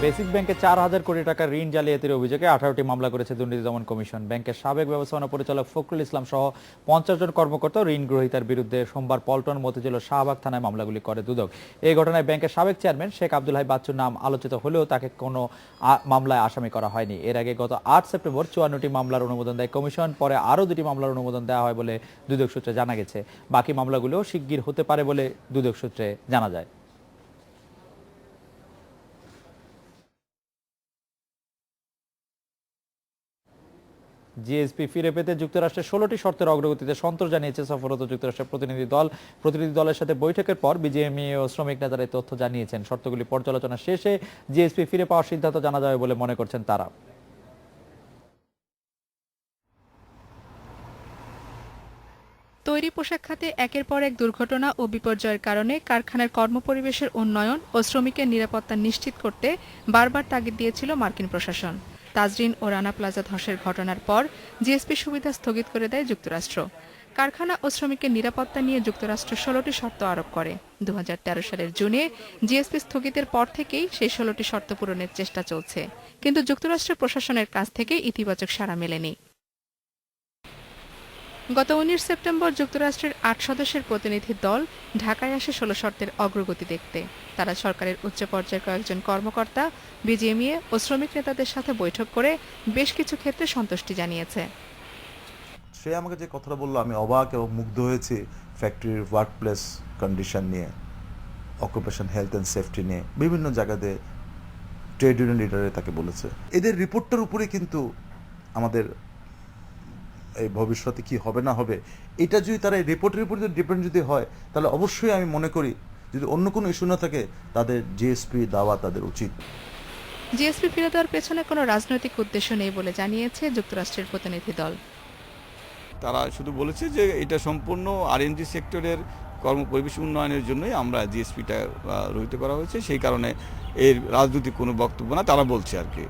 Basic ব্যাংকে 4,000 কোটি টাকা ঋণ জালিয়াতির অভিযোগে 18টি মামলা করেছে দুর্নীতি দমন কমিশন। ব্যাংকের সাবেক ব্যবস্থাপনা পরিচালক ফখরুল ইসলাম সহ 50 জন কর্মকর্তা ঋণ গ্রহীতার বিরুদ্ধে সোমবার পল্টন মতিঝিল ও শাহবাগ থানায় মামলাগুলি করে দুদক। এই ঘটনায় ব্যাংকের সাবেক চেয়ারম্যান শেখ আব্দুল হাই বাচ্চুর নাম আলোচিত হলেও তাকে কোনো মামলায় আসামি করা হয়নি। এর আগে গত 8 সেপ্টেম্বর 54টি মামলার অনুমোদন দেয় কমিশন। পরে আরও 2টি মামলার অনুমোদন দেওয়া হয় বলে দুদক সূত্রে জানা গেছে। বাকি মামলাগুলোও শিগগির হতে পারে বলে দুদক সূত্রে জানা যায়। জিএসপি ফিরে পেতে যুক্তরাষ্ট্রের 16টি শর্তের অগ্রগতিতে সন্তোষ জানিয়েছে সফররত যুক্তরাষ্ট্রের প্রতিনিধি দল। প্রতিনিধি দলের সাথে বৈঠকের পর বিজিএমইএ ও শ্রমিক নেতারা এই তথ্য জানিয়েছেন। শর্তগুলি পর্যালোচনা শেষে জিএসপি ফিরে পাওয়ার সিদ্ধান্ত জানা যাবে বলে মনে করছেন তারা। তৈরি পোশাক খাতে একের পর এক দুর্ঘটনা ও বিপর্যয়ের কারণে কারখানার কর্মপরিবেশের উন্নয়ন ও শ্রমিকের নিরাপত্তা নিশ্চিত করতে বারবার তাগিদ দিয়েছিল মার্কিন প্রশাসন। তাজরিন ও রানা প্লাজা ধসের ঘটনার পর জিএসপি সুবিধা স্থগিত করে দেয় যুক্তরাষ্ট্র। কারখানা ও শ্রমিকের নিরাপত্তা নিয়ে যুক্তরাষ্ট্র 16টি শর্ত আরোপ করে। 2013 সালের জুনে জিএসপি স্থগিতের পর থেকেই সেই 16টি শর্ত পূরণের চেষ্টা চলছে, কিন্তু যুক্তরাষ্ট্রের প্রশাসনের কাছ থেকে ইতিবাচক সাড়া মেলেনি। গত 19 সেপ্টেম্বর যুক্তরাষ্ট্রের 8 সদস্যের প্রতিনিধি দল ঢাকায় আসে 16 শর্তের অগ্রগতি দেখতে। তারা সরকারের উচ্চ পর্যায়ের কয়েকজন কর্মকর্তা, বিজিএমইএ ও শ্রমিক নেতাদের সাথে বৈঠক করে বেশ কিছু ক্ষেত্রে সন্তুষ্টি জানিয়েছে। সে আমাকে যে কথাটা বললো আমি অবাক এবং মুগ্ধ হয়েছি। ফ্যাক্টরির ওয়ার্ক প্লেস কন্ডিশন নিয়ে, অকুপেশন হেলথ অ্যান্ড সেফটি নিয়ে বিভিন্ন জায়গাতে ট্রেড ইউনিয়ন লিডারে তাকে বলেছে। এদের রিপোর্টটার উপরে কিন্তু আমাদের এই ভবিষ্যতে কি হবে না হবে, এটা যদি তারা এই রিপোর্টের উপর ডিপেন্ড যদি হয়, তাহলে অবশ্যই আমি মনে করি যদি অন্য কোনো ইস্যু না থাকে তাদের জিএসপি দেওয়া তাদের উচিত। জিএসপি ফিরে দেওয়ার পেছনে কোনো রাজনৈতিক উদ্দেশ্য নেই বলে জানিয়েছে যুক্তরাষ্ট্রের প্রতিনিধি দল। তারা শুধু বলেছে যে এটা সম্পূর্ণ আরএনজি সেক্টরের কর্মপরিবেশ উন্নয়নের জন্যই আমরা জিএসপিটা রহিত করা হয়েছে, সেই কারণে এর রাজনৈতিক কোনো বক্তব্য না তারা বলছে আর কি।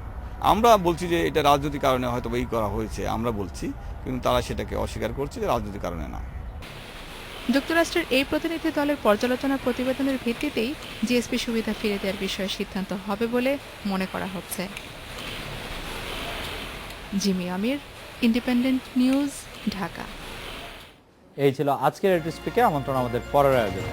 আমরা বলছি যে এটা রাজনৈতিক কারণে হয়তো এই করা হয়েছে আমরা বলছি, কিন্তু তারা সেটাকে অস্বীকার করছে যে রাজনৈতিক কারণে না। যুক্তরাষ্ট্রের এই প্রতিনিধি দলের পর্যালোচনা প্রতিবেদনের ভিত্তিতেই জিএসপি সুবিধা ফিরে দেওয়ার বিষয়ে সিদ্ধান্ত হবে বলে মনে করা হচ্ছে। জিমি আমির, ইন্ডিপেন্ডেন্ট নিউজ, ঢাকা। এই ছিল আজকের এটিস্পিকে। আমন্ত্রণ আমাদের পরের আয়োজনে।